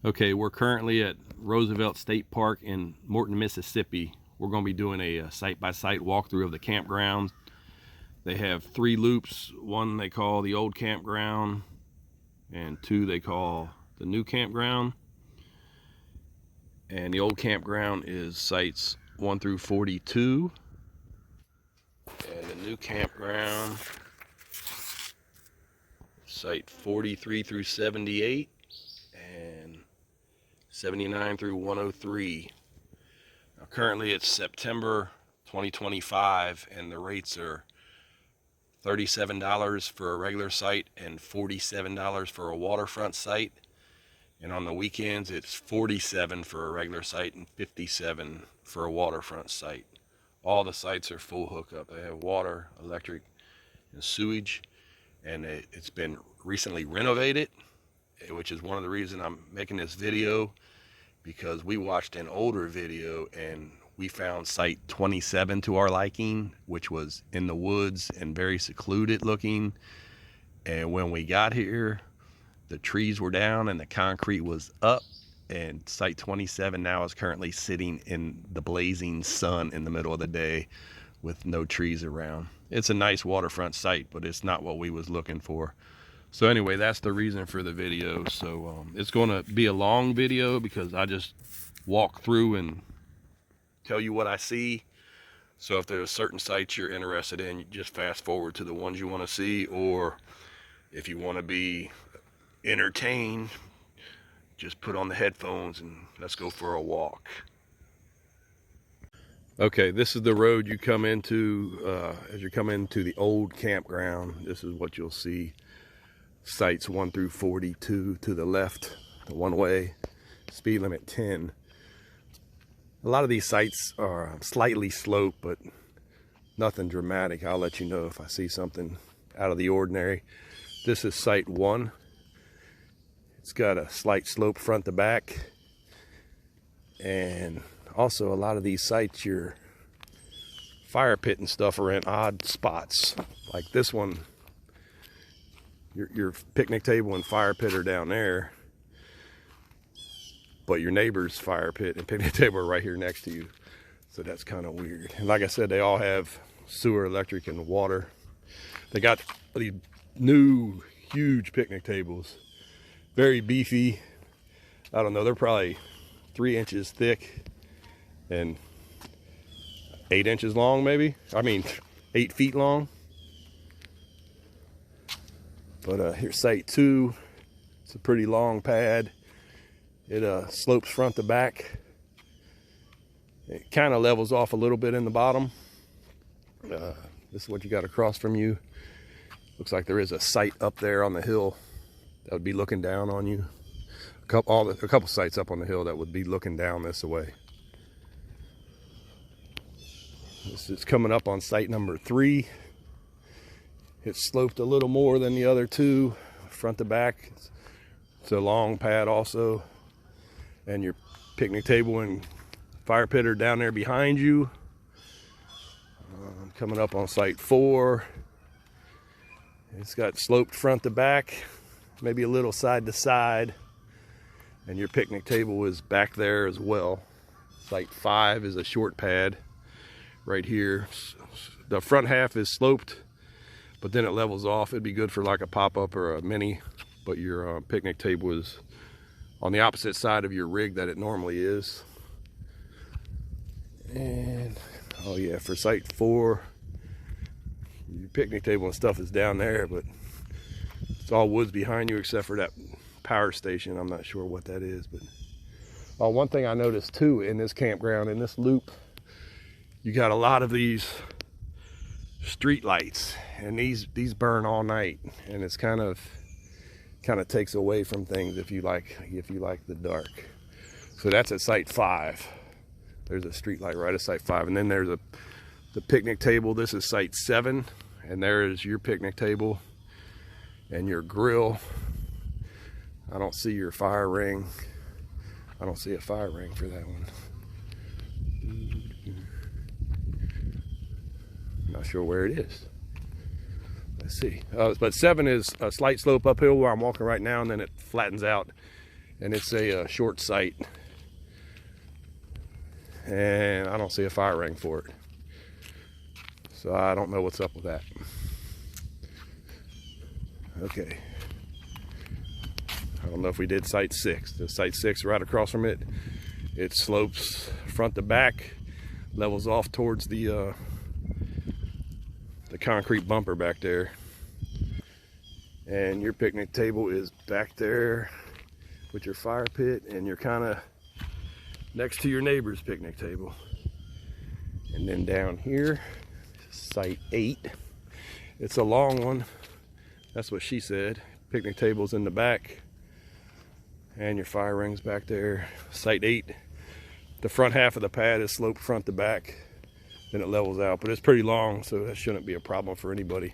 Okay, we're currently at Roosevelt State Park in Morton, Mississippi. We're going to be doing a site-by-site walkthrough of the campground. They have 3 loops. One they call the old campground, and 2 they call the new campground. And the old campground is sites 1 through 42. And the new campground, site 43 through 78. And 79 through 103. Now currently it's September 2025 and the rates are $37 for a regular site and $47 for a waterfront site. And on the weekends it's $47 for a regular site and $57 for a waterfront site. All the sites are full hookup. They have water, electric, and sewage. And it's been recently renovated, which is one of the reasons I'm making this video, because we watched an older video and we found site 27 to our liking, which was in the woods and very secluded looking. And when we got here, the trees were down and the concrete was up, and site 27 now is currently sitting in the blazing sun in the middle of the day with no trees around. It's a nice waterfront site, but it's not what we was looking for. So anyway, that's the reason for the video. So it's going to be a long video because I just walk through and tell you what I see. So if there's certain sites you're interested in, you just fast forward to the ones you want to see, or if you want to be entertained, just put on the headphones and let's go for a walk. Okay, this is the road you come into as you come into the old campground. This is what you'll see. Sites 1 through 42 to the left, the one-way, speed limit 10. A lot of these sites are slightly sloped, but nothing dramatic. I'll let you know if I see something out of the ordinary. This is site 1. It's got a slight slope front to back. And also a lot of these sites, your fire pit and stuff are in odd spots. Like this one, your picnic table and fire pit are down there, but your neighbor's fire pit and picnic table are right here next to you. So that's kind of weird. And like I said, they all have sewer, electric, and water. They got these new huge picnic tables, very beefy. I don't know, they're probably 3 inches thick and 8 inches long, maybe. I mean, 8 feet long. But here's site 2. It's a pretty long pad. It slopes front to back. It kind of levels off a little bit in the bottom. This is what you got across from you. Looks like there is a site up there on the hill that would be looking down on you. A couple sites up on the hill that would be looking down this way. This is coming up on site number 3. It's sloped a little more than the other 2, front to back. It's a long pad also. And your picnic table and fire pit are down there behind you. Coming up on site 4. It's got sloped front to back, maybe a little side to side. And your picnic table is back there as well. Site 5 is a short pad right here. The front half is sloped, but then it levels off. It'd be good for like a pop-up or a mini, but your picnic table is on the opposite side of your rig that it normally is. And oh yeah, for site 4, your picnic table and stuff is down there, but it's all woods behind you except for that power station. I'm not sure what that is, but one thing I noticed too in this campground, in this loop, you got a lot of these street lights, and these burn all night, and it's kind of takes away from things if you like the dark. So that's at site 5. There's a street light right at site 5, and then there's the picnic table. This is site 7, and there is your picnic table and your grill. I don't see your fire ring. I don't see a fire ring for that one. Not sure where it is. Let's see. But 7 is a slight slope uphill where I'm walking right now, and then it flattens out and it's a short site, and I don't see a fire ring for it, so I don't know what's up with that. Okay, I don't know if we did site 6. The site 6 right across from it, it slopes front to back, levels off towards the concrete bumper back there, and your picnic table is back there with your fire pit, and you're kind of next to your neighbor's picnic table. And then down here, site 8, it's a long one, that's what she said. Picnic table's in the back, and your fire ring's back there. Site 8, the front half of the pad is sloped front to back, then it levels out, but it's pretty long, so that shouldn't be a problem for anybody.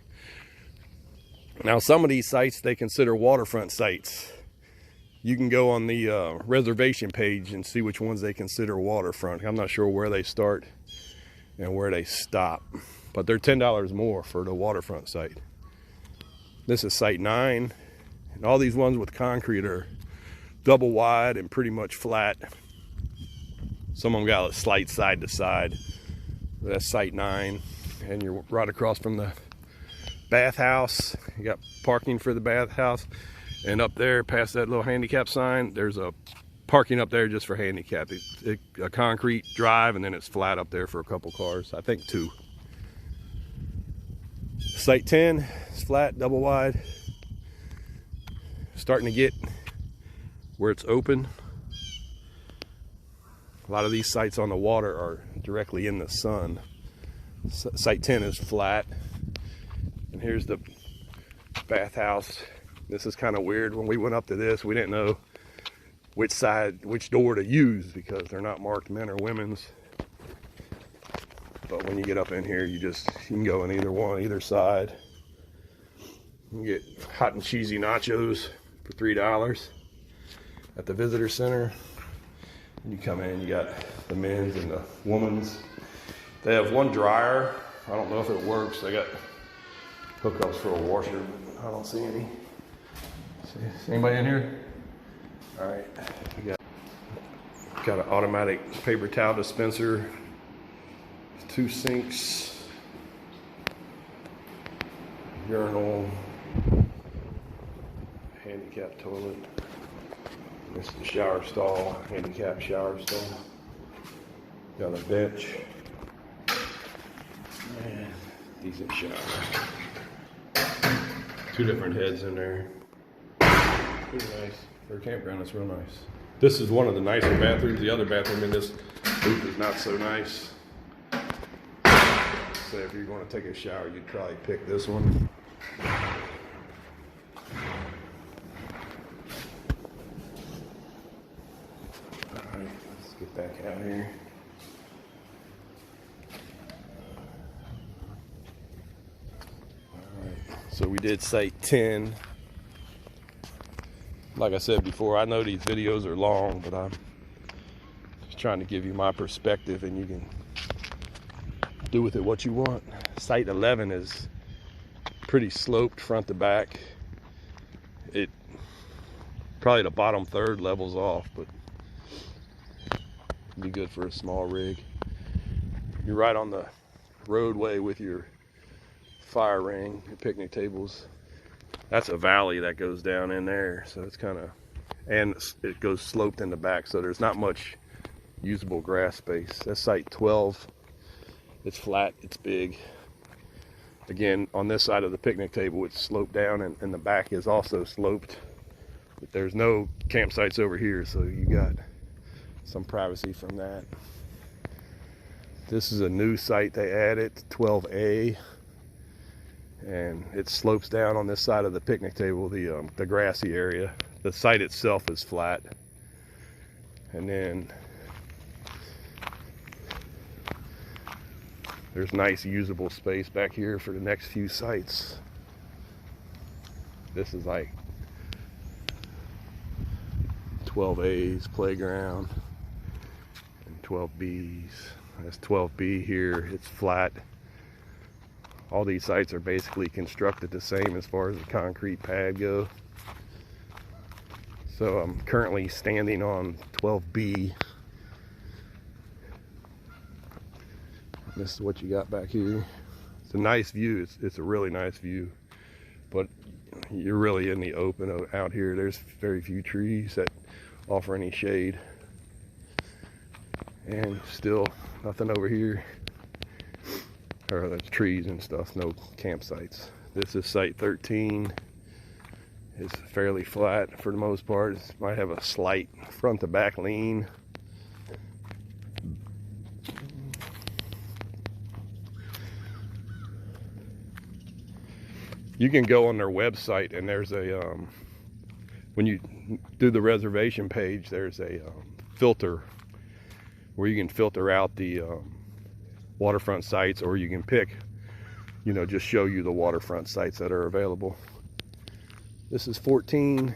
Now, some of these sites they consider waterfront sites. You can go on the reservation page and see which ones they consider waterfront. I'm not sure where they start and where they stop, but they're $10 more for the waterfront site. This is site 9, and all these ones with concrete are double wide and pretty much flat. Some of them got a slight side to side. That's site 9, and you're right across from the bathhouse. You got parking for the bathhouse, and up there past that little handicap sign, there's a parking up there just for handicap. It's a concrete drive, and then it's flat up there for a couple cars, I think 2. Site 10 is flat, double wide. Starting to get where it's open. A lot of these sites on the water are directly in the sun. Site 10 is flat. And here's the bathhouse. This is kind of weird. When we went up to this, we didn't know which door to use because they're not marked men or women's. But when you get up in here, you can go in either side. You can get hot and cheesy nachos for $3 at the visitor center. You come in, you got the men's and the women's. They have one dryer. I don't know if it works. They got hookups for a washer, but I don't see any. Is anybody in here? All right, we got an automatic paper towel dispenser, 2 sinks, urinal, handicap toilet. This is the shower stall, handicap shower stall. Got a bench. And decent shower. 2 different heads in there. Pretty nice. For a campground, it's real nice. This is one of the nicer bathrooms. The other bathroom in this booth is not so nice. So if you're going to take a shower, you'd probably pick this one. Get back out here. Alright, so we did site 10. Like I said before, I know these videos are long, but I'm just trying to give you my perspective, and you can do with it what you want. Site 11 is pretty sloped front to back. It probably the bottom third levels off, but be good for a small rig. You're right on the roadway with your fire ring, your picnic tables. That's a valley that goes down in there, so it's kind of, and it goes sloped in the back, so there's not much usable grass space. That's site 12. It's flat, it's big. Again, on this side of the picnic table, it's sloped down, and the back is also sloped. But there's no campsites over here, so you got some privacy from that. This is a new site they added, 12A, and it slopes down on this side of the picnic table, the grassy area. The site itself is flat, and then there's nice usable space back here for the next few sites. This is like 12A's playground. 12B's. That's 12B here. It's flat. All these sites are basically constructed the same as far as the concrete pad go. So I'm currently standing on 12B. This is what you got back here. It's a nice view. It's a really nice view, but you're really in the open out here. There's very few trees that offer any shade, and still nothing over here, or there's trees and stuff, no campsites. This is site 13. It's fairly flat for the most part. It might have a slight front to back lean. You can go on their website, and there's a when you do the reservation page, there's a filter where you can filter out the waterfront sites, or you can pick, you know, just show you the waterfront sites that are available. This is 14.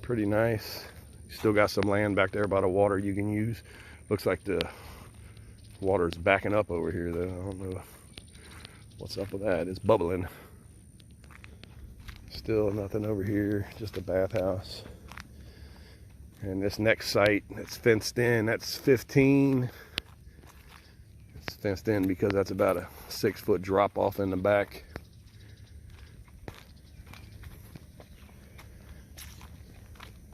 Pretty nice. Still got some land back there by the water you can use. Looks like the water's backing up over here though. I don't know what's up with that. It's bubbling. Still nothing over here, just a bathhouse. And this next site that's fenced in, that's 15. It's fenced in because that's about a 6-foot drop off in the back.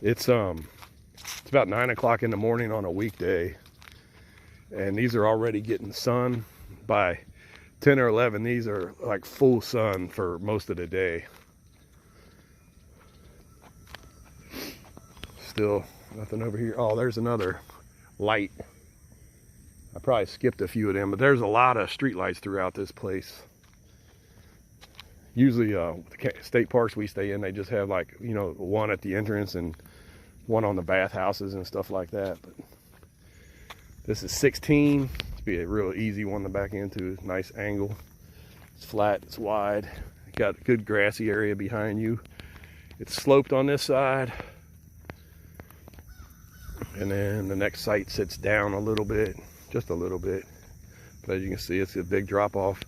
It's about 9 o'clock in the morning on a weekday, and these are already getting sun. By 10 or 11, these are like full sun for most of the day. Still nothing over here. Oh, there's another light. I probably skipped a few of them, but there's a lot of street lights throughout this place. Usually the state parks we stay in, they just have, like, you know, one at the entrance and one on the bathhouses and stuff like that. But this is 16. It's be a real easy one to back into. Nice angle. It's flat, it's wide. Got a good grassy area behind you. It's sloped on this side. And then the next site sits down a little bit, just a little bit. But as you can see, it's a big drop off.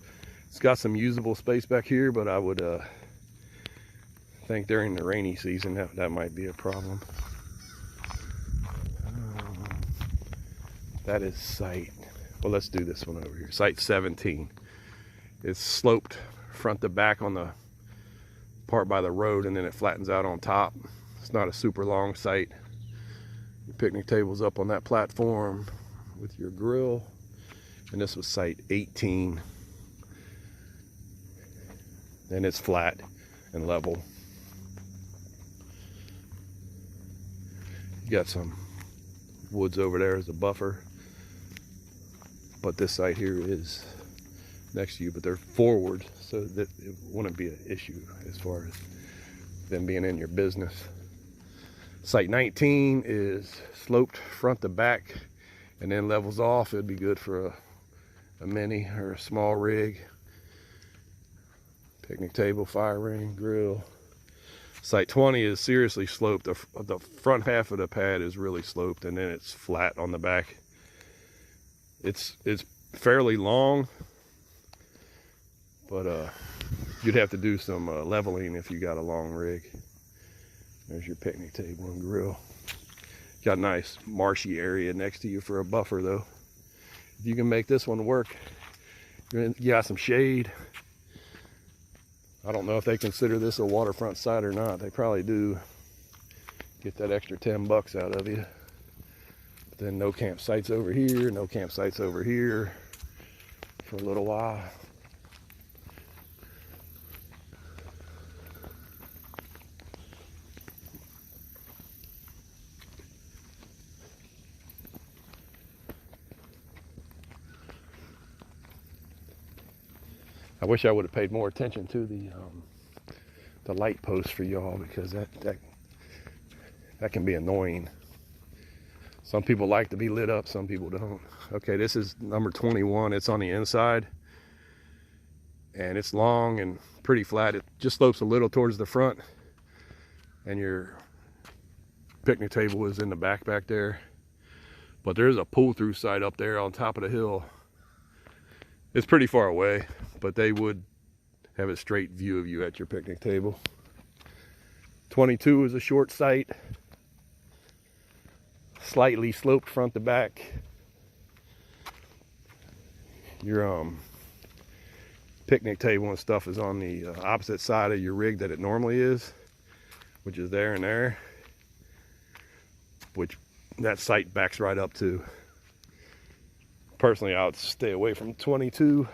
It's got some usable space back here, but I would think during the rainy season that might be a problem. That is site, well, let's do this one over here. Site 17. It's sloped front to back on the part by the road, and then it flattens out on top. It's not a super long site. Your picnic table's up on that platform with your grill. And this was site 18. And it's flat and level. You got some woods over there as a buffer, but this site here is next to you, but they're forward, so that it wouldn't be an issue as far as them being in your business. Site 19 is sloped front to back and then levels off. It'd be good for a mini or a small rig. Picnic table, fire ring, grill. Site 20 is seriously sloped. The front half of the pad is really sloped, and then it's flat on the back. It's fairly long, but you'd have to do some leveling if you got a long rig. There's your picnic table and grill. Got a nice marshy area next to you for a buffer though. If you can make this one work, you got some shade. I don't know if they consider this a waterfront site or not. They probably do. Get that extra 10 bucks out of you. But then no campsites over here, no campsites over here for a little while. I wish I would have paid more attention to the light posts for y'all, because that can be annoying. Some people like to be lit up, some people don't. Okay, this is number 21. It's on the inside, and it's long and pretty flat. It just slopes a little towards the front, and your picnic table is in the back there. But there's a pull-through site up there on top of the hill. It's pretty far away, but they would have a straight view of you at your picnic table. 22 is a short site, slightly sloped front to back. Your picnic table and stuff is on the opposite side of your rig that it normally is, which is there and there, which that site backs right up to. Personally, I would stay away from 22.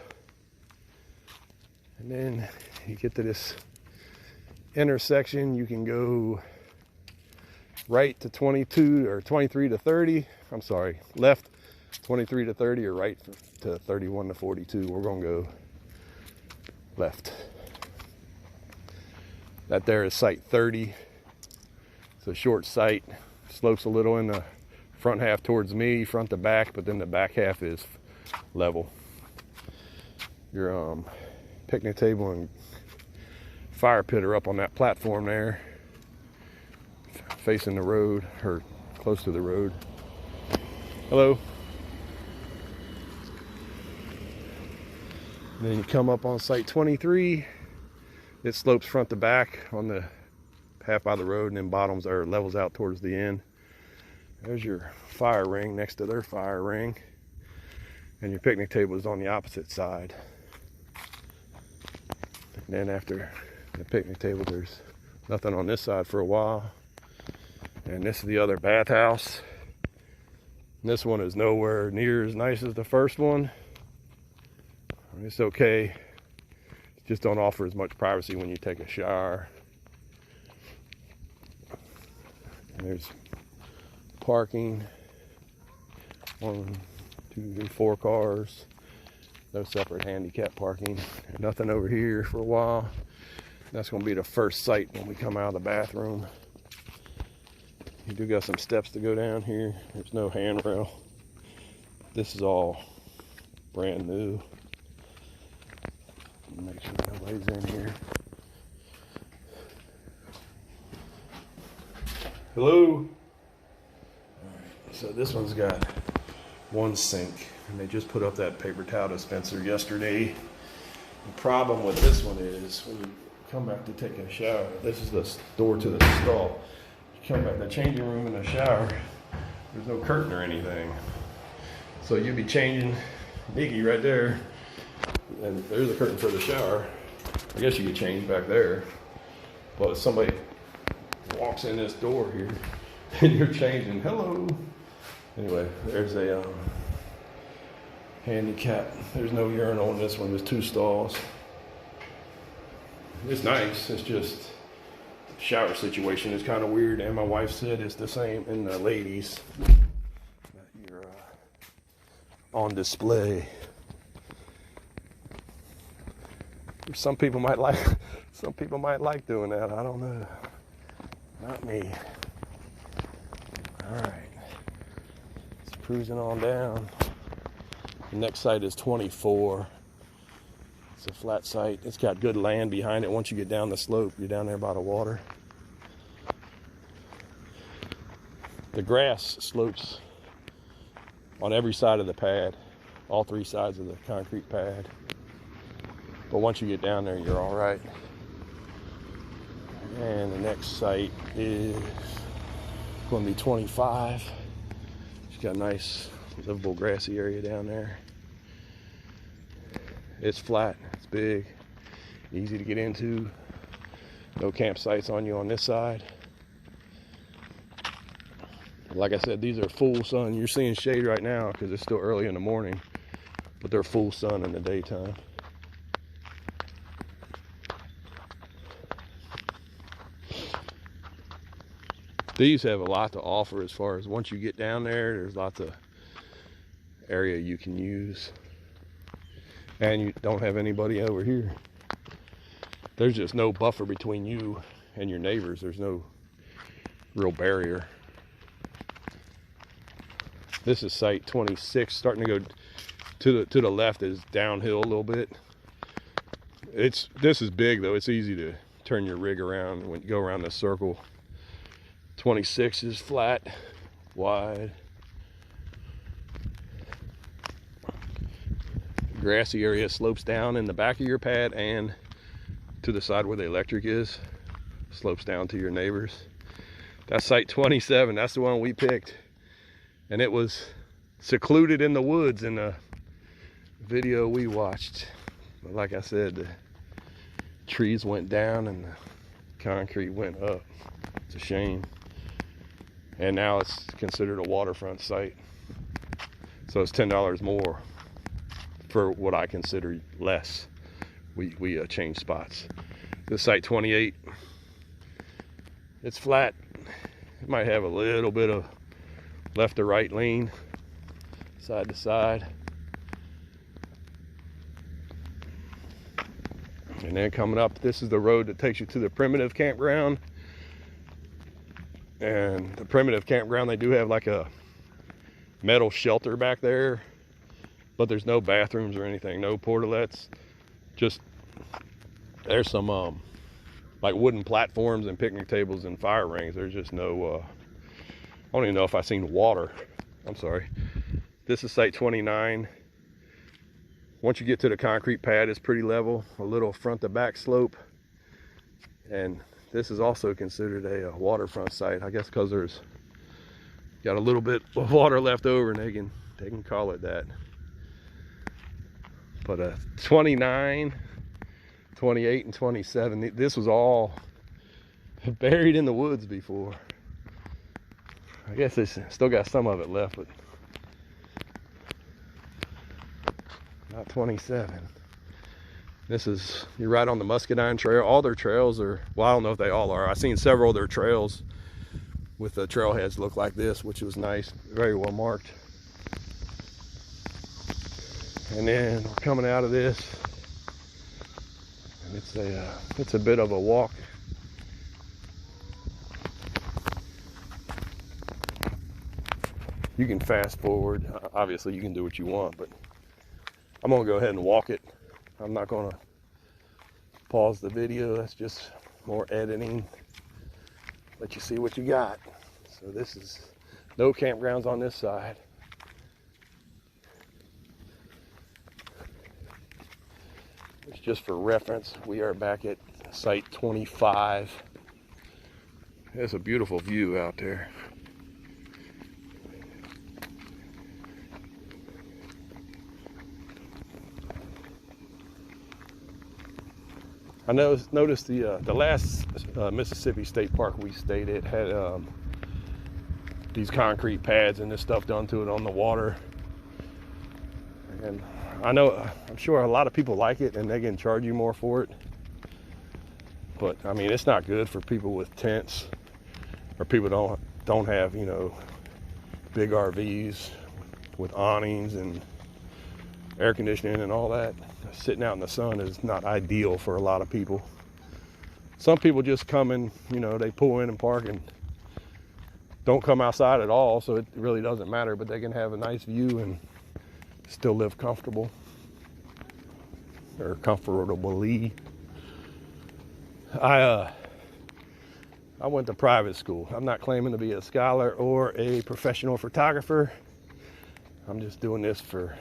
And then you get to this intersection, you can go right to 22 or 23 to 30. I'm sorry, left 23 to 30 or right to 31 to 42. We're gonna go left. That there is site 30. It's a short site, slopes a little in the front half towards me, front to back, but then the back half is level. Your picnic table and fire pit are up on that platform there, facing the road, or close to the road. Hello. And then you come up on site 23. It slopes front to back on the half by the road, and then bottoms or levels out towards the end. There's your fire ring next to their fire ring, and your picnic table is on the opposite side. And then after the picnic table, there's nothing on this side for a while. And this is the other bathhouse. And this one is nowhere near as nice as the first one. It's okay. Just don't offer as much privacy when you take a shower. And there's parking. 1, 2, 3, 4 cars. No separate handicap parking. Nothing over here for a while. That's going to be the first site when we come out of the bathroom. You do got some steps to go down here. There's no handrail. This is all brand new. Make sure nobody's in here. Hello. Alright, so this one's got one sink, and they just put up that paper towel dispenser yesterday. The problem with this one is when you come back to take a shower, this is the door to the stall. You come back to the changing room and the shower, there's no curtain or anything. So you'll be changing Biggie right there, and there's a curtain for the shower. I guess you could change back there, but if somebody walks in this door here and you're changing, hello. Anyway, there's a handicap. There's no urinal in this one. There's 2 stalls. It's nice. It's just the shower situation is kind of weird, and my wife said it's the same in the ladies that you're on display. Some people might like doing that. I don't know. Not me. All right. It's cruising on down. The next site is 24. It's a flat site. It's got good land behind it. Once you get down the slope, you're down there by the water. The grass slopes on every side of the pad, all 3 sides of the concrete pad. But once you get down there, you're all right. And the next site is going to be 25. It's got a nice livable grassy area down there. It's flat, it's big, easy to get into. No campsites on you on this side. Like I said, these are full sun. You're seeing shade right now because it's still early in the morning, but they're full sun in the daytime. These have a lot to offer as far as once you get down there, there's lots of area you can use. And you don't have anybody over here. There's just no buffer between you and your neighbors. There's no real barrier. This is site 26, starting to go to the left is downhill a little bit. This is big though. It's easy to turn your rig around when you go around this circle. 26 is flat, wide. Grassy area slopes down in the back of your pad and to the side where the electric is. slopes down to your neighbors. That's site 27. That's the one we picked. And it was secluded in the woods in the video we watched. But like I said, the trees went down and the concrete went up. It's a shame. And now it's considered a waterfront site. So it's $10 more for what I consider less. We changed spots. This site 28, it's flat. It might have a little bit of left to right lean, side to side. And then coming up, this is the road that takes you to the primitive campground. And the primitive campground, they do have like a metal shelter back there, but there's no bathrooms or anything, no portalettes. Just there's some like wooden platforms and picnic tables and fire rings. There's just no I don't even know if I've seen water. I'm sorry. This is site 29. Once you get to the concrete pad, it's pretty level, a little front to back slope. And this is also considered a waterfront site, I guess, because there's got a little bit of water left over, and they can call it that. But 29, 28, and 27, this was all buried in the woods before. I guess it's still got some of it left, but not 27. This is, you're right on the Muscadine Trail. All their trails are, well, I don't know if they all are. I've seen several of their trails with the trailheads look like this, which was nice, very well marked. And then we're coming out of this, and it's a bit of a walk. You can fast forward. Obviously, you can do what you want, but I'm gonna go ahead and walk it. I'm not gonna pause the video. That's just more editing. Let you see what you got. So this is no campgrounds on this side. It's just for reference. We are back at site 25. There's a beautiful view out there. I noticed the last Mississippi State Park we stayed at had these concrete pads and this stuff done to it on the water. And I'm sure a lot of people like it, and they can charge you more for it. But I mean, it's not good for people with tents or people don't have, you know, big RVs with awnings and air conditioning and all that. Sitting out in the sun is not ideal for a lot of people. Some people just come and, you know, they pull in and park and don't come outside at all, so it really doesn't matter, but they can have a nice view and still live comfortable, or comfortably. I went to private school. I'm not claiming to be a scholar or a professional photographer. I'm just doing this for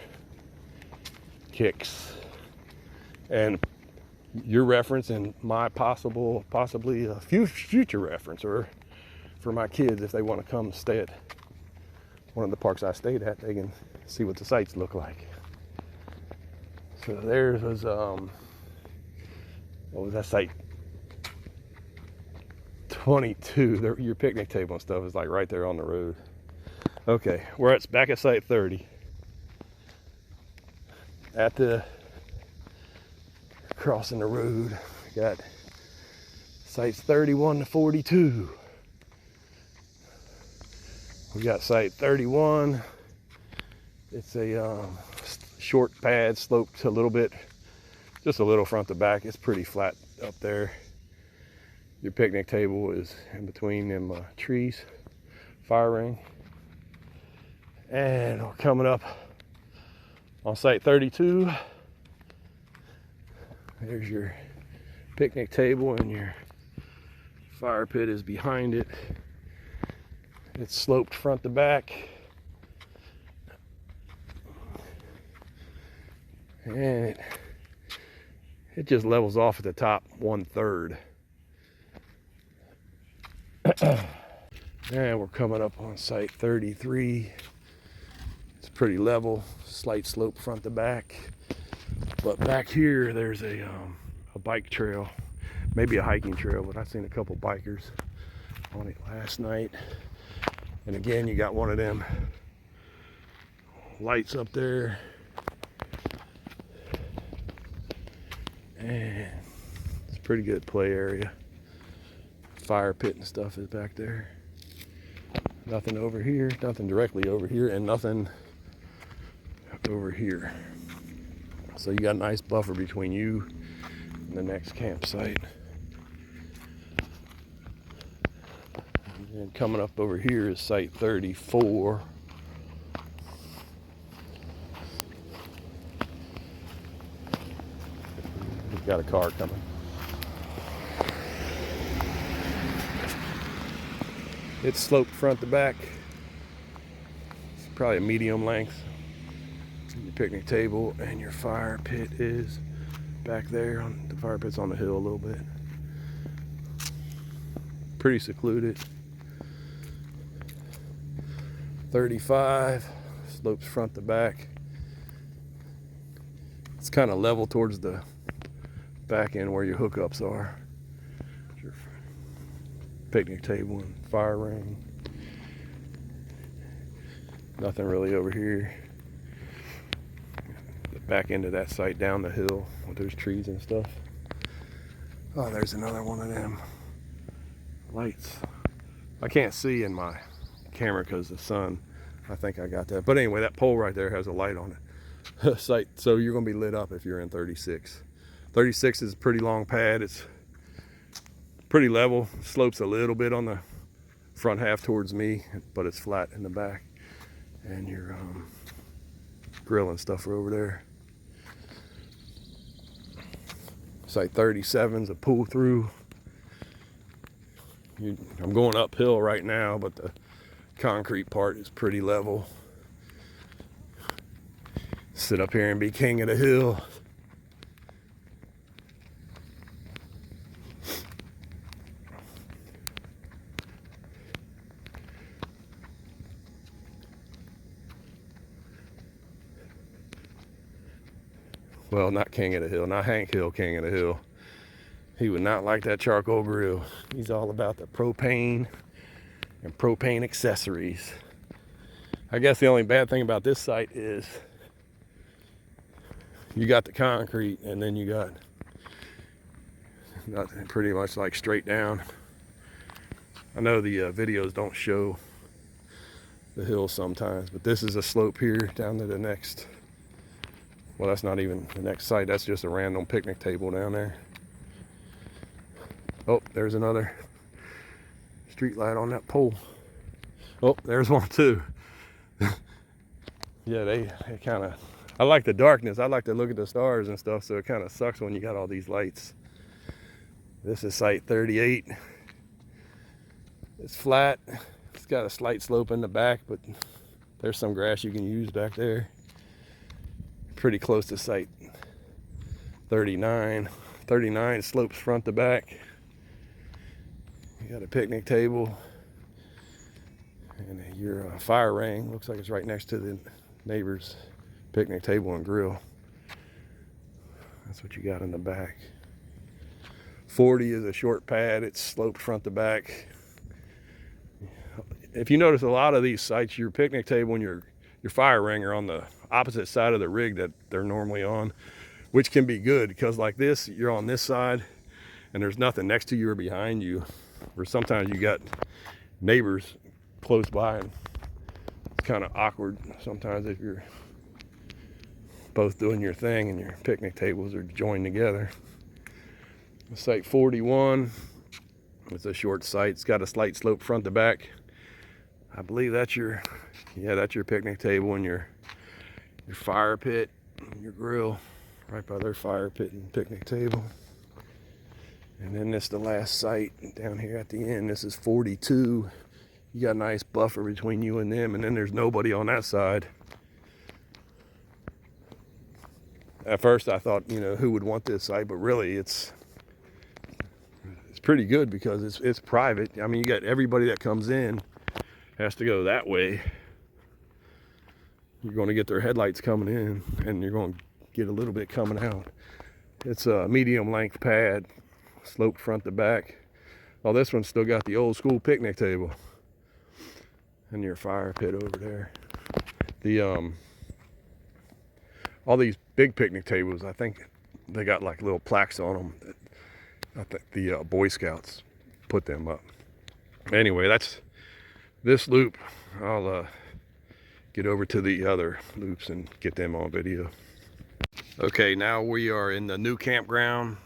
kicks and your reference, and my possibly a future reference, or for my kids if they want to come stay at one of the parks I stayed at, they can see what the sites look like. So there's was what was that site? 22. Your picnic table and stuff is like right there on the road. Okay, we're back at site 30. At the crossing the road, we got sites 31 to 42. We got site 31. It's a short pad, sloped a little bit, just a little front to back. It's pretty flat up there. Your picnic table is in between them trees, fire ring. And we're coming up on site 32. There's your picnic table, and your fire pit is behind it. It's sloped front to back. And it just levels off at the top 1/3. And we're coming up on site 33. It's pretty level, slight slope front to back. But back here, there's a bike trail, maybe a hiking trail, but I've seen a couple bikers on it last night. And again, you got one of them lights up there. And it's a pretty good play area. Fire pit and stuff is back there. Nothing over here, nothing directly over here, and nothing over here. So you got a nice buffer between you and the next campsite. And coming up over here is site 34. We've got a car coming. It's sloped front to back. It's probably a medium length. Your picnic table and your fire pit is back there. The fire pit's on the hill a little bit. Pretty secluded. 35, slopes front to back. It's kind of level towards the back end where your hookups are. Your picnic table and fire ring. Nothing really over here. The back end of that site down the hill with those trees and stuff. Oh, there's another one of them lights. I can't see in my camera because the sun. I think I got that. But anyway, that pole right there has a light on it. Site. So you're going to be lit up if you're in 36. 36 is a pretty long pad. It's pretty level. Slopes a little bit on the front half towards me, but it's flat in the back. And your grill and stuff are over there. Site 37 is a pull through. I'm going uphill right now, but the concrete part is pretty level. Sit up here and be king of the hill. Well, not king of the hill, not Hank Hill, king of the hill. He would not like that charcoal grill. He's all about the propane and propane accessories. I guess the only bad thing about this site is you got the concrete and then you got nothing, pretty much like straight down. I know the videos don't show the hill sometimes, but this is a slope here down to the next, well, that's not even the next site, that's just a random picnic table down there. Oh, there's another street light on that pole. Oh, there's one too. Yeah, they kind of, I like the darkness. I like to look at the stars and stuff, so it kind of sucks when you got all these lights. This is site 38. It's flat. It's got a slight slope in the back, but there's some grass you can use back there. Pretty close to site 39. 39 slopes front to back. You got a picnic table and your fire ring. Looks like it's right next to the neighbor's picnic table and grill. That's what you got in the back. 40 is a short pad. It's sloped front to back. If you notice, a lot of these sites, your picnic table and your fire ring are on the opposite side of the rig that they're normally on, which can be good because like this, you're on this side and there's nothing next to you or behind you. Or sometimes you got neighbors close by and it's kind of awkward sometimes if you're both doing your thing and your picnic tables are joined together. Site 41, it's a short site. It's got a slight slope front to back. I believe that's your, yeah, that's your picnic table and your fire pit, and your grill, right by their fire pit and picnic table. And then this is the last site down here at the end. This is 42. You got a nice buffer between you and them, and then there's nobody on that side. At first I thought, you know, who would want this site, but really it's pretty good because it's private. I mean, you got everybody that comes in has to go that way. You're going to get their headlights coming in, and you're going to get a little bit coming out. It's a medium length pad, sloped front to back. Oh, this one's still got the old school picnic table and your fire pit over there. The all these big picnic tables, I think they got like little plaques on them. I think the Boy Scouts put them up. Anyway, that's this loop. I'll get over to the other loops and get them on video. Okay, now we are in the new campground,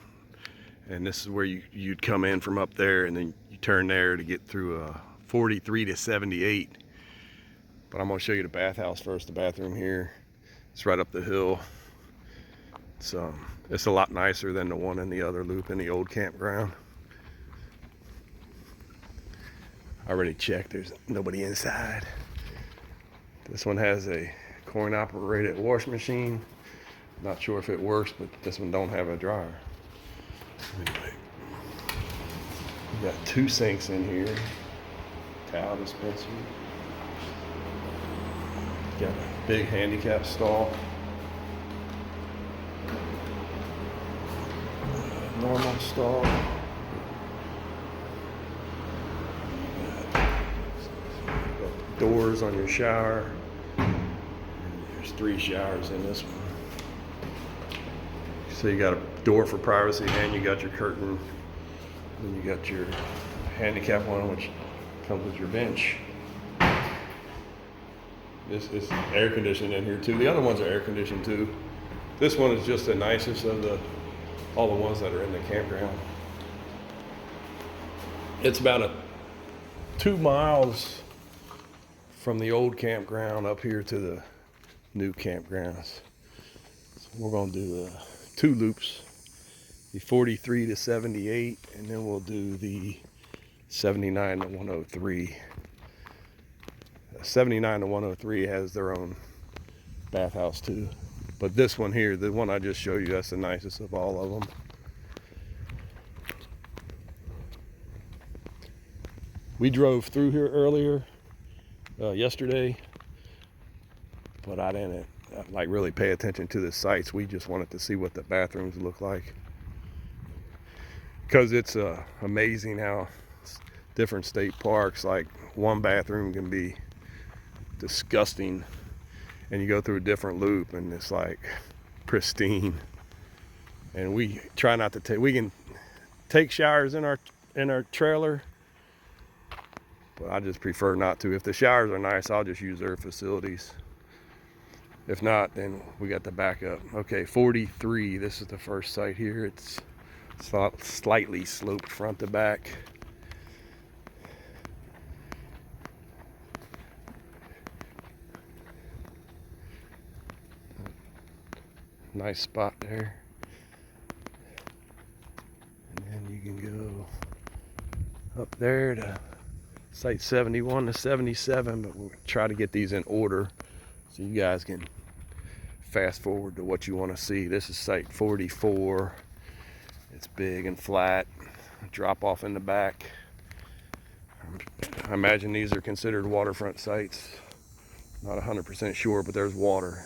and this is where you'd come in from up there, and then you turn there to get through 43 to 78. But I'm gonna show you the bathhouse first. The bathroom here, it's right up the hill. It's a lot nicer than the one in the other loop in the old campground. I already checked, there's nobody inside. This one has a coin operated wash machine. Not sure if it works, but this one don't have a dryer. Anyway, we got 2 sinks in here. Towel dispenser. Got a big handicap stall. Normal stall. Doors on your shower. There's 3 showers in this one. So you got a door for privacy, and you got your curtain. Then you got your handicap one, which comes with your bench. This is air conditioned in here too. The other ones are air conditioned too. This one is just the nicest of all the ones that are in the campground. It's about 2 miles from the old campground up here to the new campgrounds. So we're gonna do 2 loops, the 43 to 78, and then we'll do the 79 to 103. 79 to 103 has their own bathhouse too. But this one here, the one I just showed you, that's the nicest of all of them. We drove through here earlier, yesterday, but I didn't like really pay attention to the sites. We just wanted to see what the bathrooms look like. Because it's amazing how different state parks, like one bathroom can be disgusting, and you go through a different loop and it's like pristine. And we try not to take, we can take showers in our trailer, but I just prefer not to. If the showers are nice, I'll just use their facilities. If not, then we got the backup. Okay, 43, this is the first site here. It's slightly sloped front to back. Nice spot there. And then you can go up there to site 71 to 77, but we'll try to get these in order so you guys can fast forward to what you want to see. This is site 44. It's big and flat, drop off in the back. I imagine these are considered waterfront sites. Not 100% sure, but there's water.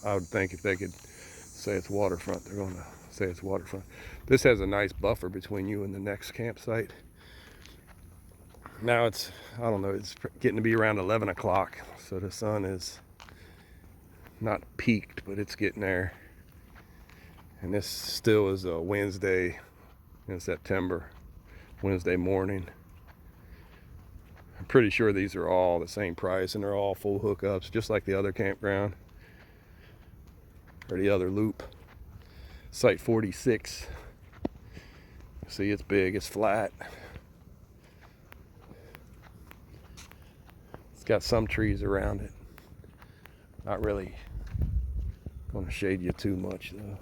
I would think if they could say it's waterfront, they're going to say it's waterfront. This has a nice buffer between you and the next campsite. Now it's, I don't know, it's getting to be around 11 o'clock, so the sun is not peaked, but it's getting there. And this still is a Wednesday in September, Wednesday morning. I'm pretty sure these are all the same price, and they're all full hookups, just like the other campground or the other loop. Site 46. See, it's big, it's flat. It's got some trees around it. Not really going to shade you too much though.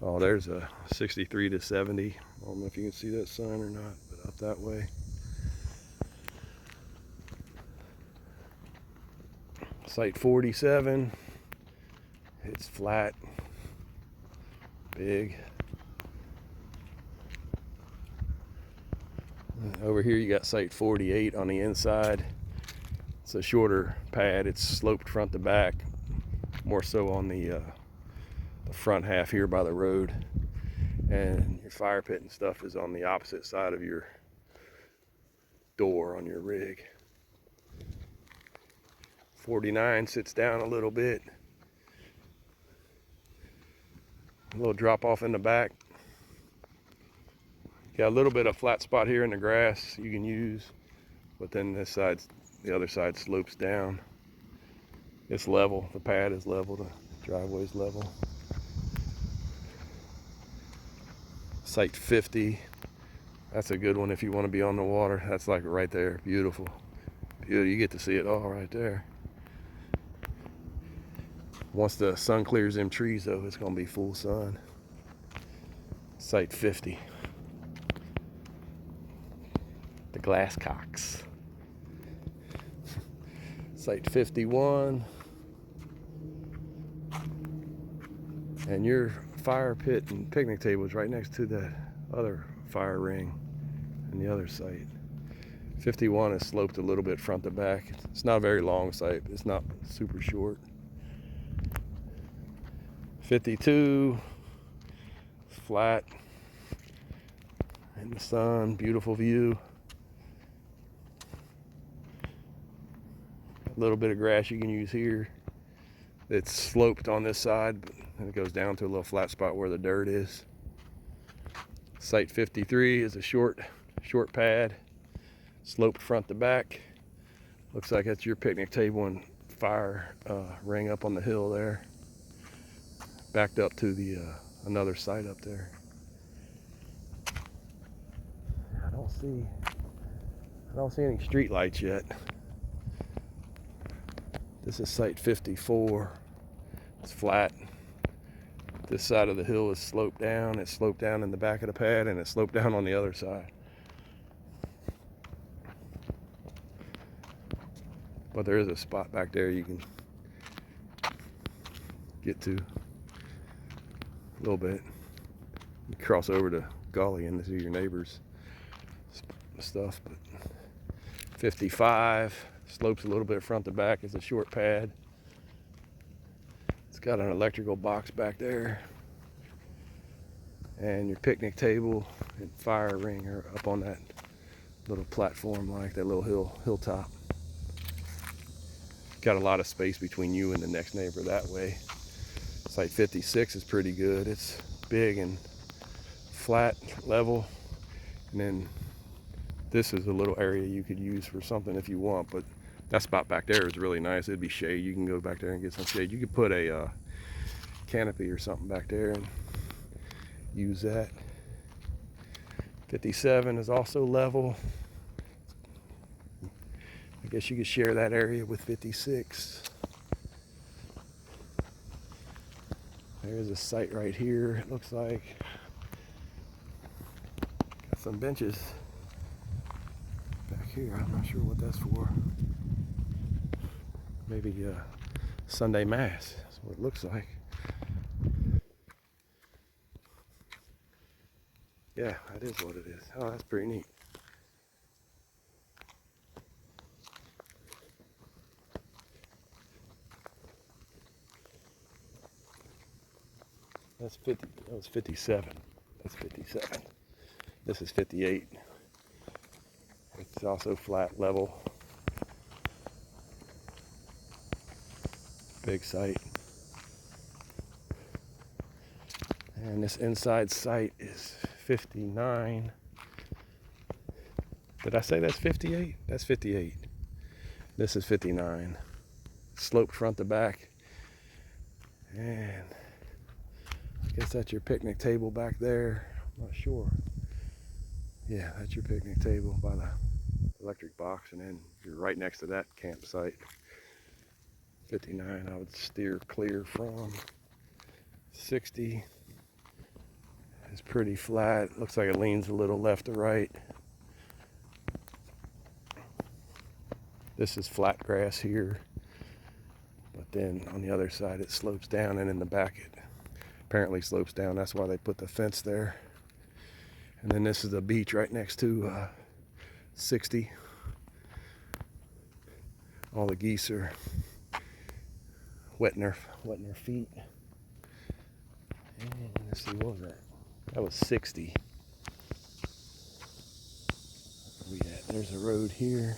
Oh, there's a 63 to 70. I don't know if you can see that sign or not, but up that way. Site 47. It's flat, big. here you got site 48 on the inside. It's a shorter pad. It's sloped front to back, more so on the front half here by the road. And your fire pit and stuff is on the opposite side of your door on your rig. 49 sits down a little bit. A little drop off in the back. Got a little bit of flat spot here in the grass you can use, but then the other side slopes down. It's level, the pad is level, the driveway's level. Site 50, that's a good one if you want to be on the water. That's like right there, beautiful. You get to see it all right there. Once the sun clears them trees though, it's gonna be full sun. Site 50. The Glasscocks. Site 51. And your fire pit and picnic table is right next to that other fire ring in the other site. 51 is sloped a little bit front to back. It's not a very long site, but it's not super short. 52, flat in the sun, beautiful view. A little bit of grass you can use here. It's sloped on this side, but it goes down to a little flat spot where the dirt is. Site 53 is a short pad, sloped front to back. Looks like that's your picnic table and fire ring up on the hill there. Backed up to the another site up there. I don't see any street lights yet. This is site 54. It's flat. This side of the hill is sloped down. It's sloped down in the back of the pad, and it's sloped down on the other side. But there is a spot back there you can get to a little bit. You cross over to Gully and see your neighbors' stuff. But 55 slopes a little bit front to back. It's a short pad. It's got an electrical box back there, and your picnic table and fire ring are up on that little platform, like that little hilltop. Got a lot of space between you and the next neighbor that way. Site 56 is pretty good. It's big and flat, level, and then this is a little area you could use for something if you want, but that spot back there is really nice. It'd be shade. You can go back there and get some shade. You could put a canopy or something back there and use that. 57 is also level. I guess you could share that area with 56. There's a site right here, it looks like. Got some benches back here. I'm not sure what that's for. Maybe Sunday Mass. That's what it looks like. Yeah, that is what it is. Oh, that's pretty neat. That's 50. That was 57. That's 57. This is 58. It's also flat, level. Big site. And this inside site is 59. Did I say that's 58? That's 58. This is 59. Sloped front to back. And I guess that's your picnic table back there. I'm not sure. Yeah, that's your picnic table by the electric box, and then you're right next to that campsite. 59 I would steer clear from. 60 is pretty flat. Looks like it leans a little left to right. This is flat grass here, but then on the other side it slopes down, and in the back it apparently slopes down. That's why they put the fence there. And then this is the beach right next to 60. All the geese are wetting their feet. And let's see, what was that? That was 60. There's a road here.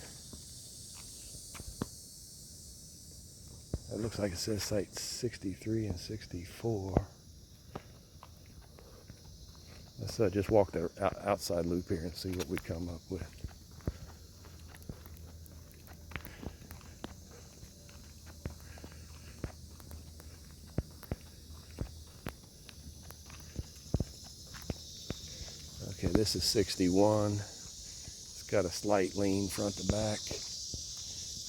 It looks like it says site 63 and 64. Let's just walk the outside loop here and see what we come up with. Okay, this is 61. It's got a slight lean front to back.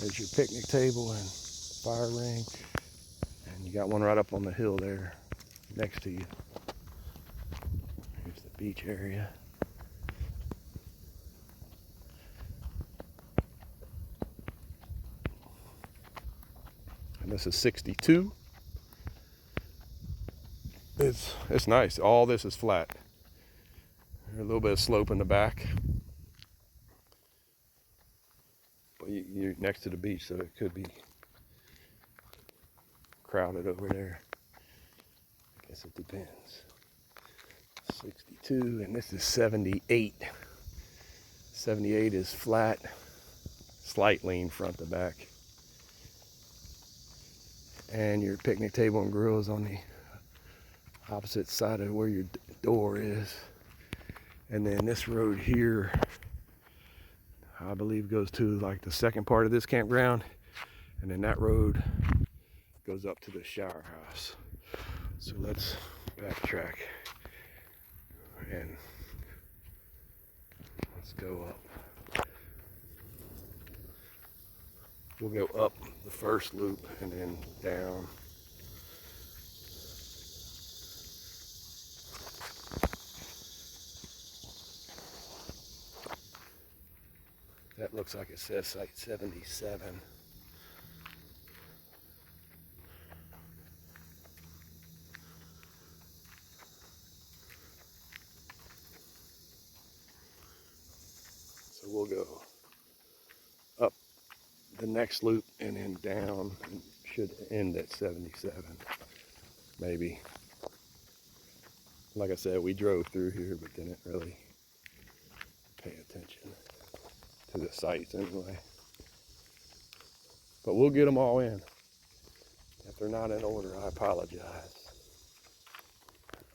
There's your picnic table and fire ring. And you got one right up on the hill there next to you. Here's the beach area. And this is 62. It's nice. All this is flat. There's a little bit of slope in the back. But you're next to the beach, so it could be crowded over there. I guess it depends. 62, and this is 78. 78 is flat, slight lean front to back. And your picnic table and grill is on the opposite side of where your door is. And then this road here, I believe, goes to like the second part of this campground. And then that road goes up to the shower house. So let's backtrack and let's go up. We'll go up the first loop and then down. That looks like it says site 77. So we'll go up the next loop and then down, and should end at 77, maybe. Like I said, we drove through here but didn't really pay attention to the sites anyway. But we'll get them all in. If they're not in order, I apologize.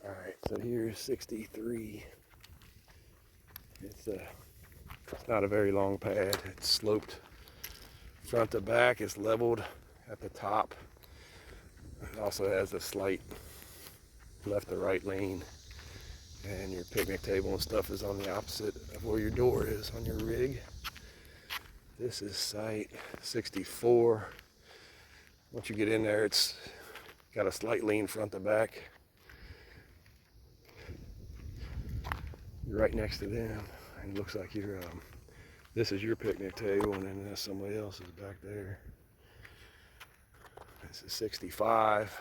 All right, so here's 63. It's not a very long pad. It's sloped front to back. It's leveled at the top. It also has a slight left to right lane. And your picnic table and stuff is on the opposite of where your door is on your rig. This is site 64. Once you get in there, it's got a slight lean front to back. You're right next to them. And it looks like you're, this is your picnic table, and then there's somebody else's back there. This is 65.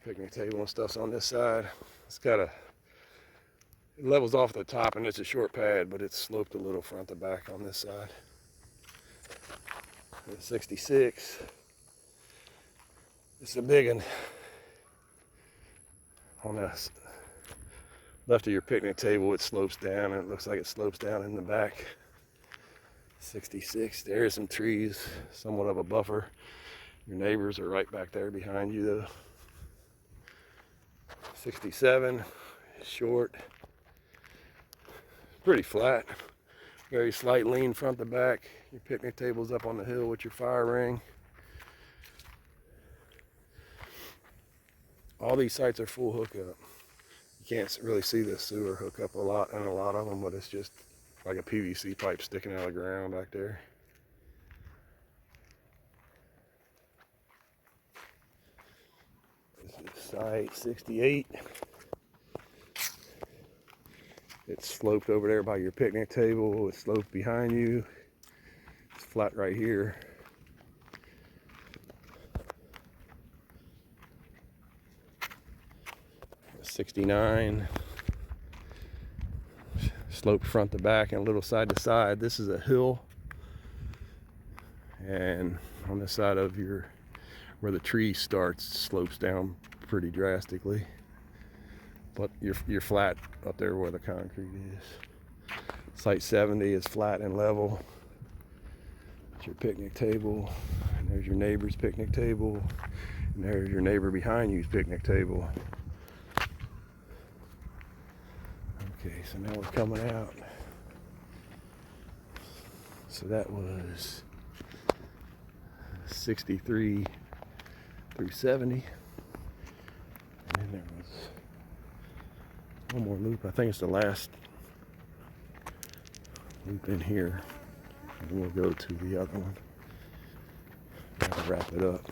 Picnic table and stuff's on this side. It's got it levels off the top, and it's a short pad, but it's sloped a little front to back on this side. And 66. It's a big one. On the left of your picnic table, it slopes down, and it looks like it slopes down in the back. 66. There's some trees, somewhat of a buffer. Your neighbors are right back there behind you, though. 67, short, pretty flat, very slight lean front to back. Your picnic table's up on the hill with your fire ring. All these sites are full hookup. You can't really see the sewer hookup a lot in a lot of them, but it's just like a PVC pipe sticking out of the ground back there. This is site 68. It's sloped over there by your picnic table. It's sloped behind you. It's flat right here. '69. Slope front to back and a little side to side. This is a hill, and on the side of where the tree starts, slopes down pretty drastically. But you're flat up there where the concrete is. Site 70 is flat and level. It's your picnic table, and there's your neighbor's picnic table, and there's your neighbor behind you's picnic table. Okay, so now we're coming out. So that was 63 through 70. And then there was one more loop. I think it's the last loop in here. And we'll go to the other one. I'll wrap it up.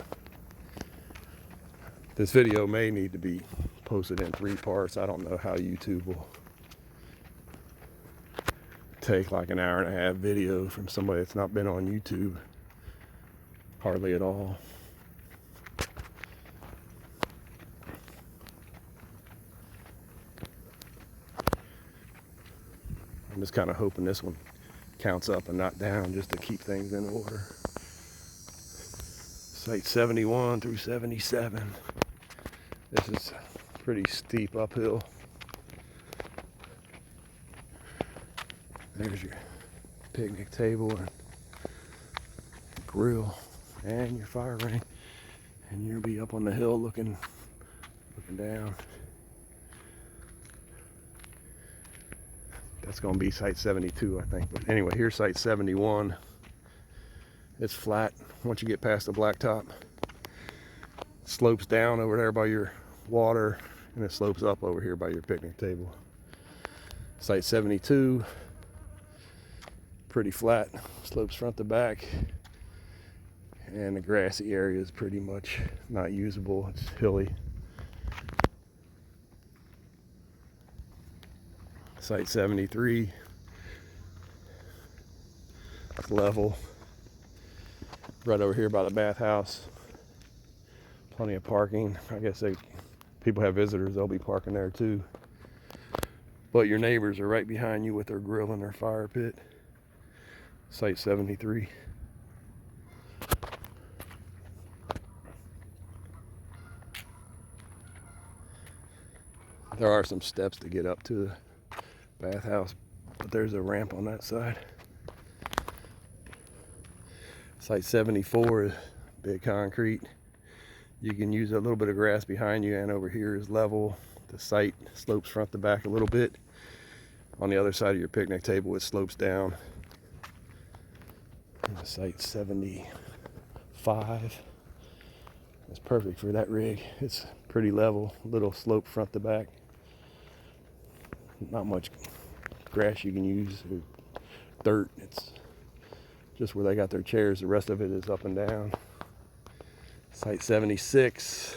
This video may need to be posted in 3 parts. I don't know how YouTube will take like an hour and a half video from somebody that's not been on YouTube hardly at all. I'm just kind of hoping this one counts up and not down, just to keep things in order. Site 71 through 77. This is pretty steep uphill. There's your picnic table and grill and your fire ring, and you'll be up on the hill looking down. That's going to be site 72, I think. But anyway, here's site 71. It's flat once you get past the blacktop. It slopes down over there by your water, and it slopes up over here by your picnic table. Site 72, pretty flat, slopes front to back, and the grassy area is pretty much not usable. It's hilly. Site 73, it's level. Right over here by the bathhouse. Plenty of parking. I guess people have visitors, they'll be parking there too. But your neighbors are right behind you with their grill and their fire pit. Site 73. There are some steps to get up to the bathhouse, but there's a ramp on that side. Site 74 is big concrete. You can use a little bit of grass behind you, and over here is level. The site slopes front to back a little bit. On the other side of your picnic table, it slopes down. Site 75. That's perfect for that rig. It's pretty level, little slope front to back. Not much grass you can use, or dirt. It's just where they got their chairs. The rest of it is up and down. Site 76.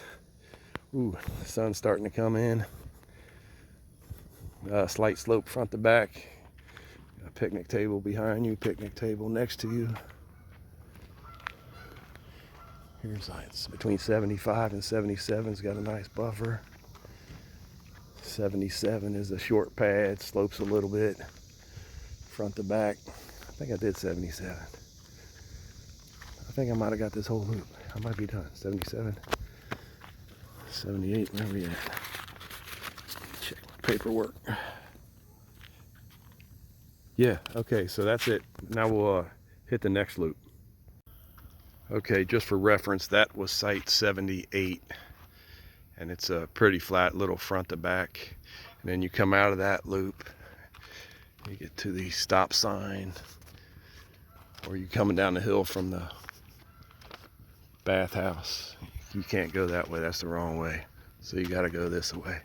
Ooh, the sun's starting to come in. Slight slope front to back. A picnic table behind you, picnic table next to you. Here's sites between 75 and 77's got a nice buffer. 77 is a short pad, slopes a little bit front to back. I think I did 77. I think I might have got this whole loop. I might be done. 77, 78, where are we at? Check my paperwork. Yeah, okay, so that's it. Now we'll hit the next loop. Okay, just for reference, that was site 78. And it's a pretty flat little front to back. And then you come out of that loop, you get to the stop sign, or you coming down the hill from the bathhouse. You can't go that way, that's the wrong way. So you gotta go this way.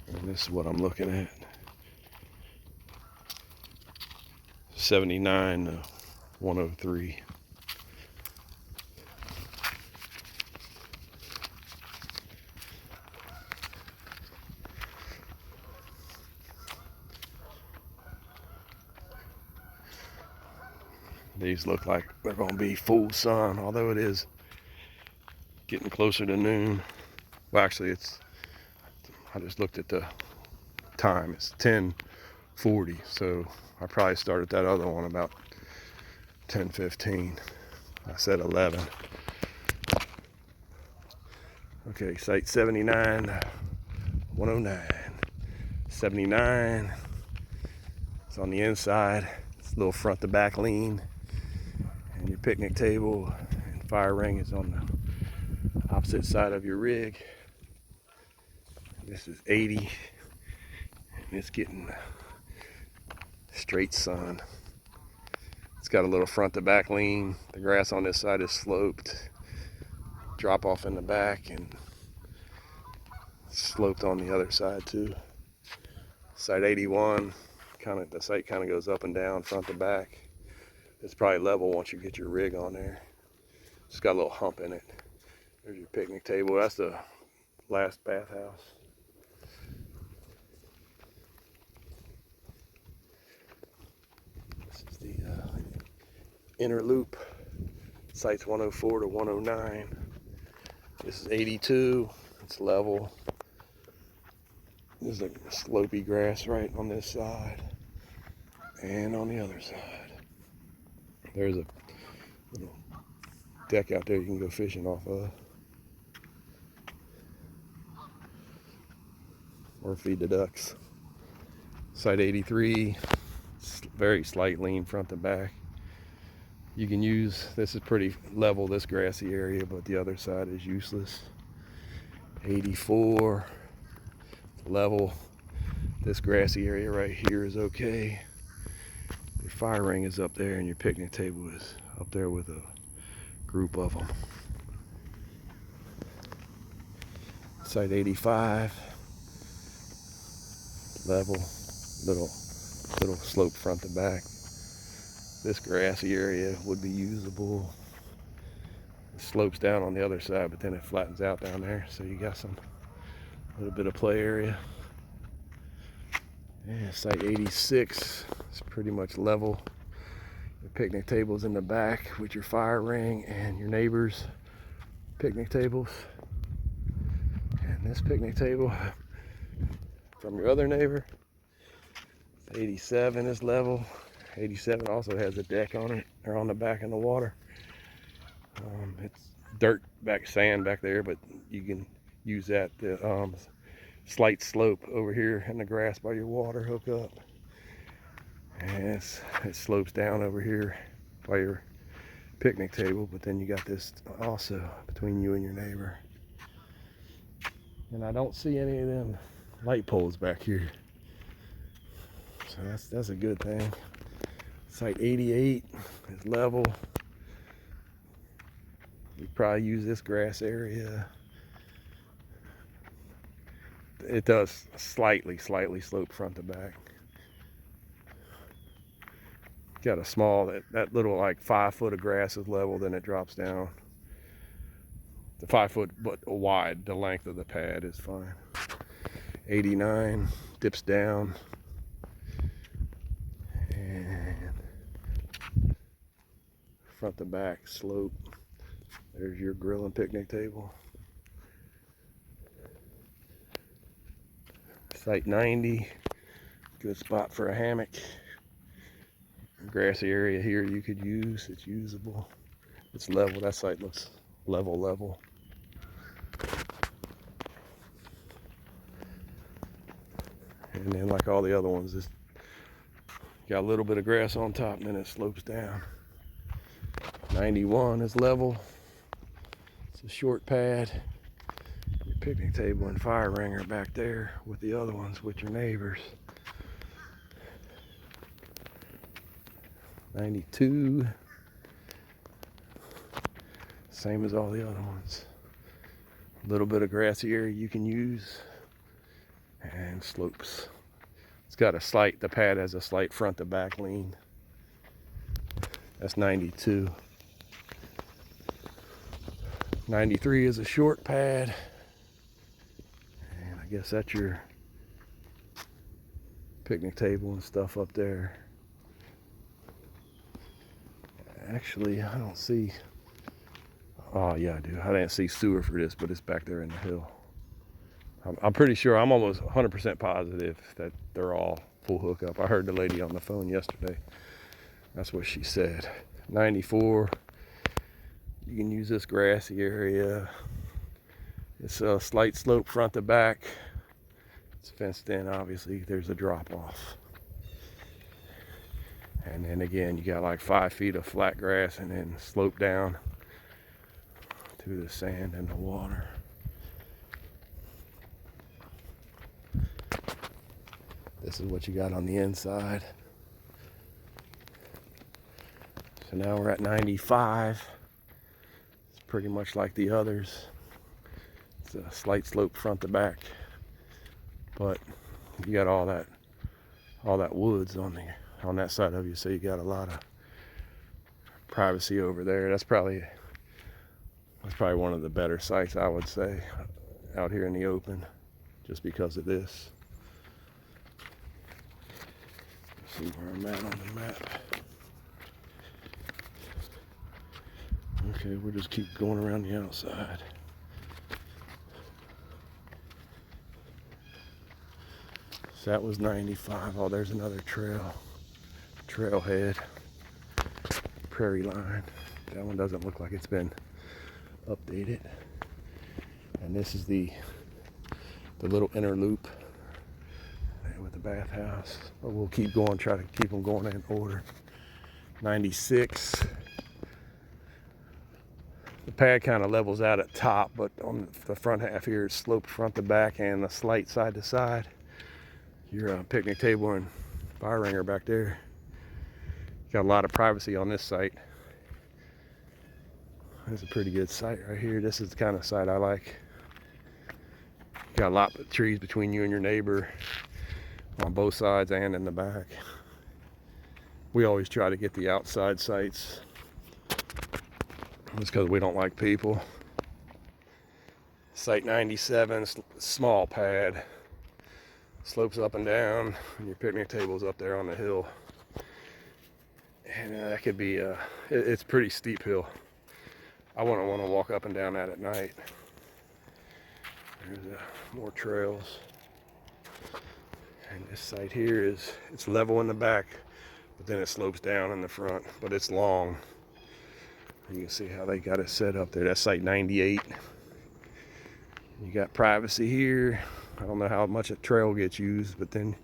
And this is what I'm looking at. 79 to 103. These look like they're going to be full sun, although it is getting closer to noon. Well, actually, I just looked at the time. It's 10:40, so I probably started that other one about 10:15. I said 11. Okay, site 79, 109. 79. It's on the inside. It's a little front to back lean. And your picnic table and fire ring is on the opposite side of your rig. This is 80. And it's getting straight sun. It's got a little front to back lean. The grass on this side is sloped. Drop off in the back and sloped on the other side too. Site 81, the site kind of goes up and down front to back. It's probably level once you get your rig on there. It's got a little hump in it. There's your picnic table. That's the last bathhouse. This is the inner loop. Sites 104 to 109. This is 82. It's level. There's a slopey grass right on this side and on the other side. There's a little deck out there you can go fishing off of, or feed the ducks. Site 83, very slight lean front to back. You can use, this is pretty level, this grassy area, but the other side is useless. 84, level. This grassy area right here is okay. Your fire ring is up there and your picnic table is up there with a group of them. Site 85, level, little slope front to back. This grassy area would be usable. It slopes down on the other side, but then it flattens out down there, so you got some little bit of play area. Yeah, site 86 is pretty much level. The picnic table's in the back with your fire ring and your neighbor's picnic tables. And this picnic table from your other neighbor, 87 is level. 87 also has a deck on it, or on the back in the water. It's dirt sand back there, but you can use that to slight slope over here in the grass by your water hook up. And it slopes down over here by your picnic table, but then you got this also between you and your neighbor. And I don't see any of them light poles back here, so that's a good thing. Site 88 is level. You probably use this grass area. It does slightly slope front to back. Got a small, that little like 5 foot of grass is level, then it drops down. The 5 foot but wide, the length of the pad is fine. 89 dips down. And front to back slope. There's your grill and picnic table. Site 90, good spot for a hammock. Grassy area here you could use, it's usable. It's level, that site looks level. And then like all the other ones, it's got a little bit of grass on top and then it slopes down. 91 is level. It's a short pad. Your picnic table and fire ring are back there with the other ones with your neighbors. 92. Same as all the other ones. A little bit of grassy area you can use. And slopes. It's got the pad has a slight front to back lean. That's 92. 93 is a short pad. And I guess that's your picnic table and stuff up there. Actually, I don't see. Oh, yeah, I do. I didn't see sewer for this, but it's back there in the hill. I'm pretty sure, I'm almost 100% positive that they're all full hookup. I heard the lady on the phone yesterday. That's what she said. 94. You can use this grassy area. It's a slight slope front to back. It's fenced in, obviously. There's a drop off. And then again, you got like 5 feet of flat grass and then slope down to the sand and the water. This is what you got on the inside. So now we're at 95. It's pretty much like the others. It's a slight slope front to back, but you got all that woods on that side of you, so you got a lot of privacy over there. That's probably one of the better sites, I would say, out here in the open, just because of this. Let's see where I'm at on the map. Okay, we'll just keep going around the outside. So that was 95. Oh, there's another trailhead, prairie line. That one doesn't look like it's been updated. And this is the little inner loop with the bathhouse. But we'll keep going, try to keep them going in order. 96. The pad kind of levels out at top, but on the front half here is sloped front to back and the slight side to side. Your picnic table and fire ringer back there. Got a lot of privacy on this site. That's a pretty good site right here. This is the kind of site I like. Got a lot of trees between you and your neighbor on both sides and in the back. We always try to get the outside sites. It's because we don't like people. Site 97, small pad. Slopes up and down, and your picnic table's up there on the hill. And that could be, it's a pretty steep hill. I wouldn't want to walk up and down that at night. There's more trails. And this site here it's level in the back, but then it slopes down in the front, but it's long. You can see how they got it set up there. That's site 98. You got privacy here. I don't know how much a trail gets used, but then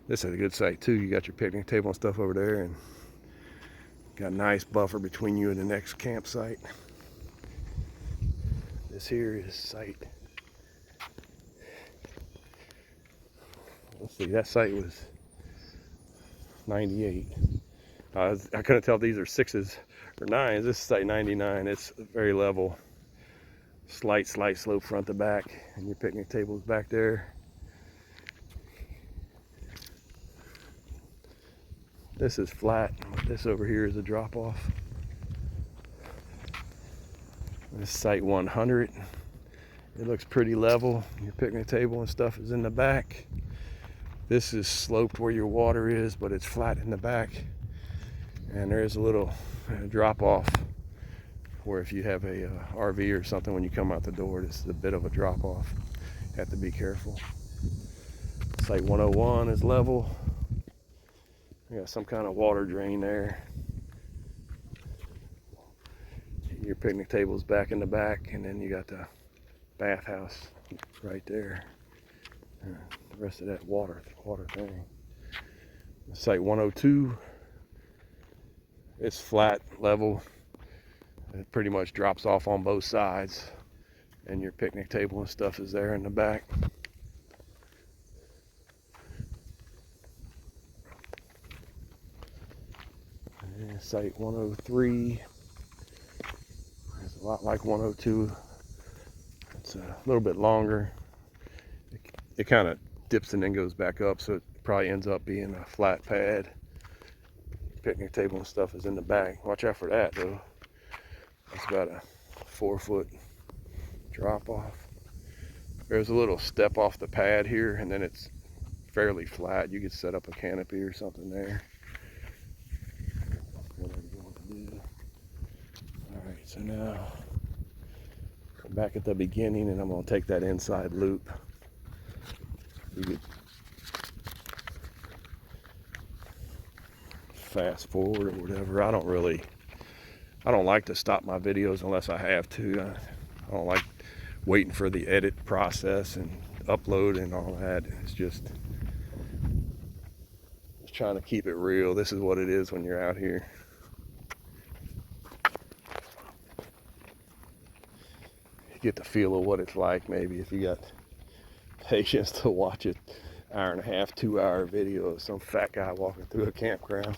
this is a good site too. You got your picnic table and stuff over there, and got a nice buffer between you and the next campsite. This here is site. Let's see, that site was 98. I couldn't tell if these are 6s or 9s. This is site 99. It's very level. Slight slope front to back, and your picnic table's back there. This is flat. This over here is a drop off. This is site 100. It looks pretty level. Your picnic table and stuff is in the back. This is sloped where your water is, but it's flat in the back. And there's a little drop off where if you have a RV or something, when you come out the door, this is a bit of a drop off. Have to be careful. Site 101 is level. You got some kind of water drain there. Your picnic table's back in the back, and then you got the bathhouse right there. The rest of that water thing. Site 102. It's flat, level. It pretty much drops off on both sides, and your picnic table and stuff is there in the back. And site 103 is a lot like 102. It's a little bit longer. It kind of dips and then goes back up, so it probably ends up being a flat pad. Picnic table and stuff is in the back. Watch out for that though. It's about a 4-foot drop off. There's a little step off the pad here, and then it's fairly flat. You could set up a canopy or something there. Whatever you want to do. So now, I'm back at the beginning, and I'm gonna take that inside loop. You could fast forward or whatever. I don't like to stop my videos unless I have to. I don't like waiting for the edit process and upload and all that. It's just trying to keep it real. This is what it is when you're out here. You get the feel of what it's like, maybe, if you got patience to watch an hour and a half, 2 hour video of some fat guy walking through a campground.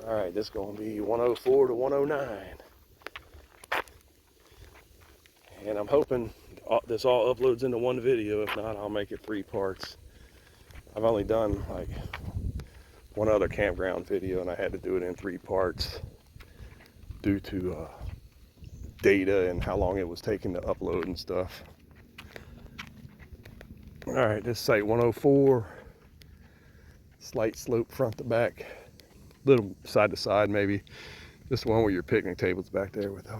All right, this is gonna be 104 to 109. And I'm hoping this all uploads into one video. If not, I'll make it 3 parts. I've only done like one other campground video, and I had to do it in 3 parts due to data and how long it was taking to upload and stuff. All right, this site 104, slight slope front to back, little side to side maybe. This one where your picnic table's back there with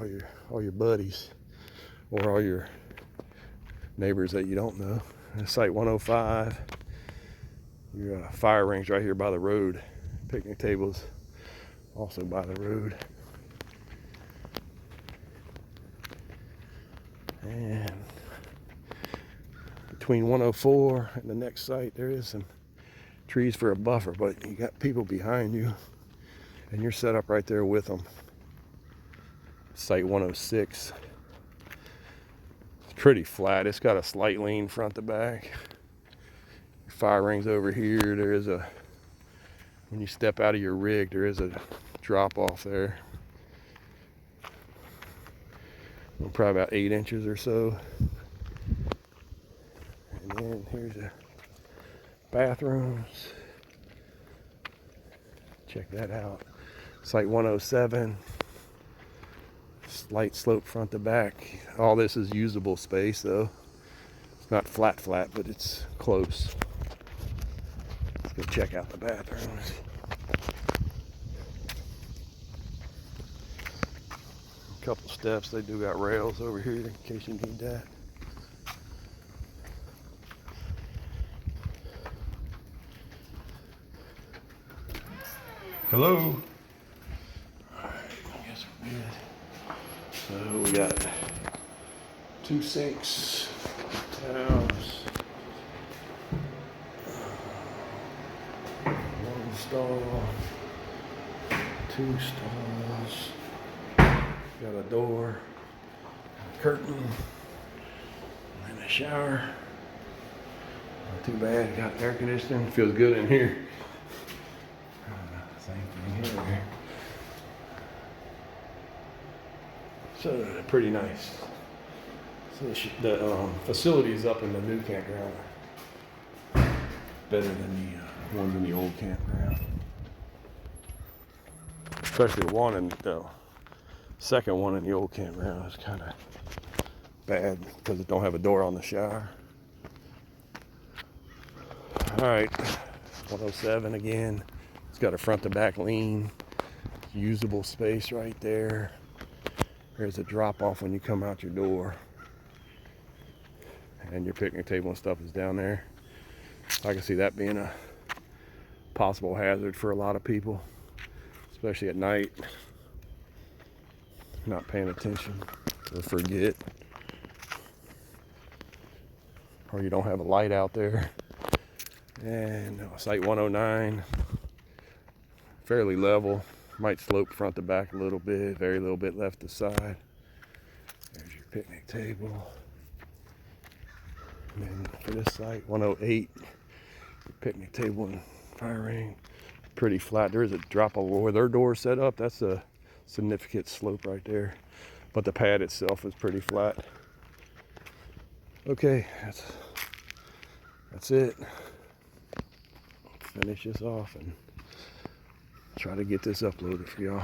all your buddies or all your neighbors that you don't know. And site 105, your fire ring's right here by the road. Picnic tables also by the road. And between 104 and the next site, there is some trees for a buffer, but you got people behind you, and you're set up right there with them. Site 106. It's pretty flat. It's got a slight lean front to back. Fire rings over here. There is when you step out of your rig, there is a drop off there. Probably about 8 inches or so. And then here's the bathrooms. Check that out. Site 107. Slight slope front to back. All this is usable space though. It's not flat, but it's close. Let's go check out the bathrooms. A couple steps. They do got rails over here in case you need that. Hello. Alright, I guess we're good. So we got 2 sinks, towels, 1 stall, 2 stalls, got a door, a curtain, and a shower. Not too bad, got air conditioning, feels good in here. Same thing here. So pretty nice. So the facilities up in the new campground are better than the ones in the old campground. Especially the second one in the old campground is kind of bad because it don't have a door on the shower. All right, 107 again. It's got a front to back lean, usable space right there. There's a drop off when you come out your door. And your picnic table and stuff is down there. I can see that being a possible hazard for a lot of people, especially at night. Not paying attention or forget. Or you don't have a light out there. And site 109, fairly level. Might slope front to back a little bit, very little bit left to side. There's your picnic table. And then for this site, 108, picnic table and fire ring, pretty flat. There is a drop off where their door is set up. That's a significant slope right there. But the pad itself is pretty flat. Okay, that's it. Finish this off and try to get this uploaded for y'all.